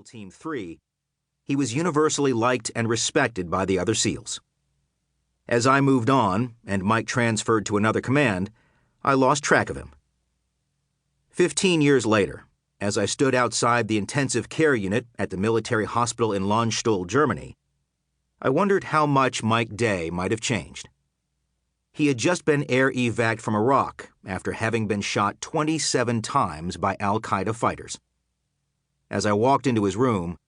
SEAL Team 3, he was universally liked and respected by the other SEALs. As I moved on and Mike transferred to another command, I lost track of him. 15 years later, as I stood outside the intensive care unit at the military hospital in Landstuhl, Germany, I wondered how much Mike Day might have changed. He had just been air evac'd from Iraq after having been shot 27 times by al-Qaeda fighters. As I walked into his room,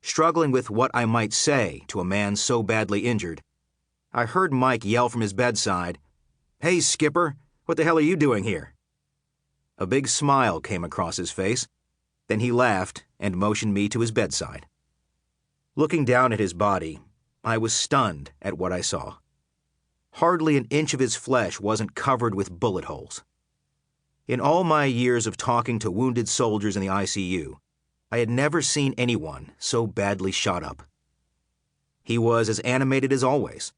struggling with what I might say to a man so badly injured, I heard Mike yell from his bedside, "Hey, Skipper, what the hell are you doing here?" A big smile came across his face. Then he laughed and motioned me to his bedside. Looking down at his body, I was stunned at what I saw. Hardly an inch of his flesh wasn't covered with bullet holes. In all my years of talking to wounded soldiers in the ICU, I had never seen anyone so badly shot up. He was as animated as always,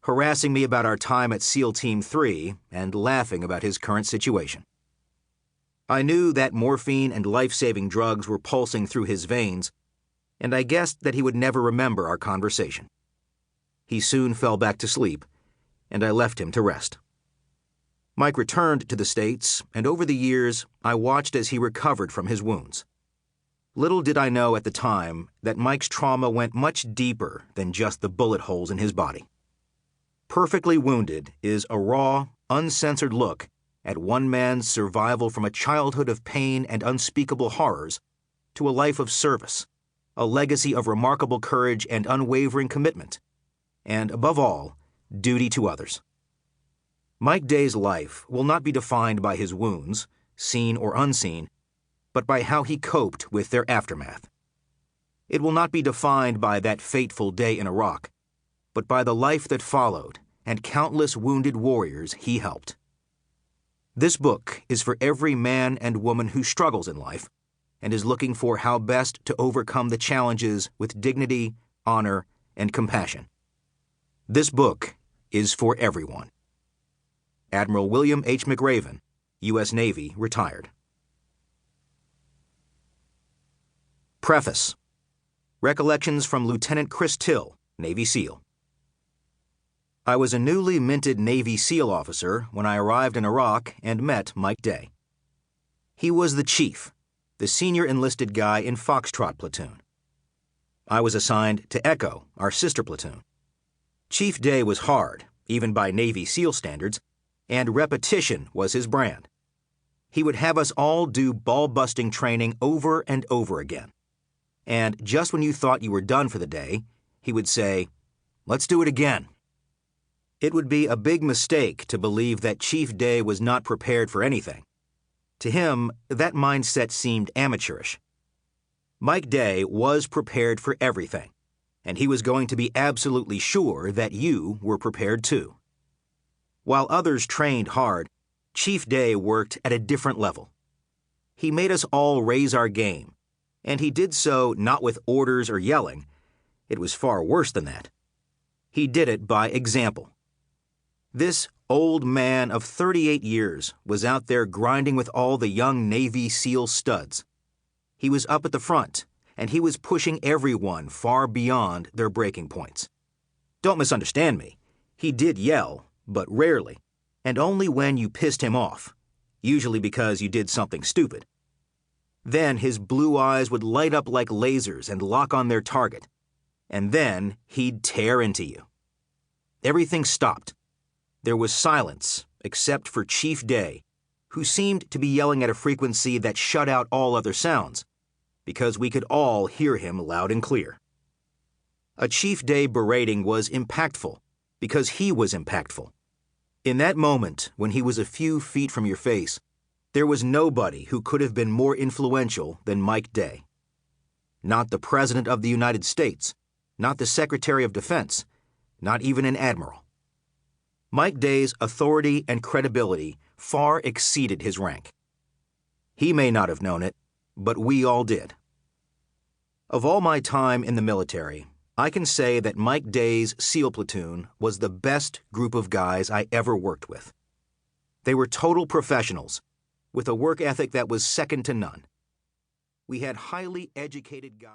harassing me about our time at SEAL Team 3 and laughing about his current situation. I knew that morphine and life-saving drugs were pulsing through his veins, and I guessed that he would never remember our conversation. He soon fell back to sleep, and I left him to rest. Mike returned to the States, and over the years, I watched as he recovered from his wounds. Little did I know at the time that Mike's trauma went much deeper than just the bullet holes in his body. Perfectly Wounded is a raw, uncensored look at one man's survival from a childhood of pain and unspeakable horrors to a life of service, a legacy of remarkable courage and unwavering commitment, and, above all, duty to others. Mike Day's life will not be defined by his wounds, seen or unseen, but by how he coped with their aftermath. It will not be defined by that fateful day in Iraq, but by the life that followed and countless wounded warriors he helped. This book is for every man and woman who struggles in life and is looking for how best to overcome the challenges with dignity, honor, and compassion. This book is for everyone. Admiral William H. McRaven, U.S. Navy, retired. Preface. Recollections from Lieutenant Chris Till, Navy SEAL. I was a newly minted Navy SEAL officer when I arrived in Iraq and met Mike Day. He was the chief, the senior enlisted guy in Foxtrot platoon. I was assigned to Echo, our sister platoon. Chief Day was hard, even by Navy SEAL standards, and repetition was his brand. He would have us all do ball-busting training over and over again. And just when you thought you were done for the day, he would say, "Let's do it again." It would be a big mistake to believe that Chief Day was not prepared for anything. To him, that mindset seemed amateurish. Mike Day was prepared for everything, and he was going to be absolutely sure that you were prepared too. While others trained hard, Chief Day worked at a different level. He made us all raise our game, and he did so not with orders or yelling. It was far worse than that. He did it by example. This old man of 38 years was out there grinding with all the young Navy SEAL studs. He was up at the front, and he was pushing everyone far beyond their breaking points. Don't misunderstand me. He did yell, but rarely, and only when you pissed him off, usually because you did something stupid. Then his blue eyes would light up like lasers and lock on their target, and then he'd tear into you. Everything stopped. There was silence, except for Chief Day, who seemed to be yelling at a frequency that shut out all other sounds, because we could all hear him loud and clear. A Chief Day berating was impactful, because he was impactful. In that moment, when he was a few feet from your face, there was nobody who could have been more influential than Mike Day. Not the President of the United States, not the Secretary of Defense, not even an admiral. Mike Day's authority and credibility far exceeded his rank. He may not have known it, but we all did. Of all my time in the military, I can say that Mike Day's SEAL platoon was the best group of guys I ever worked with. They were total professionals, with a work ethic that was second to none. We had highly educated guys.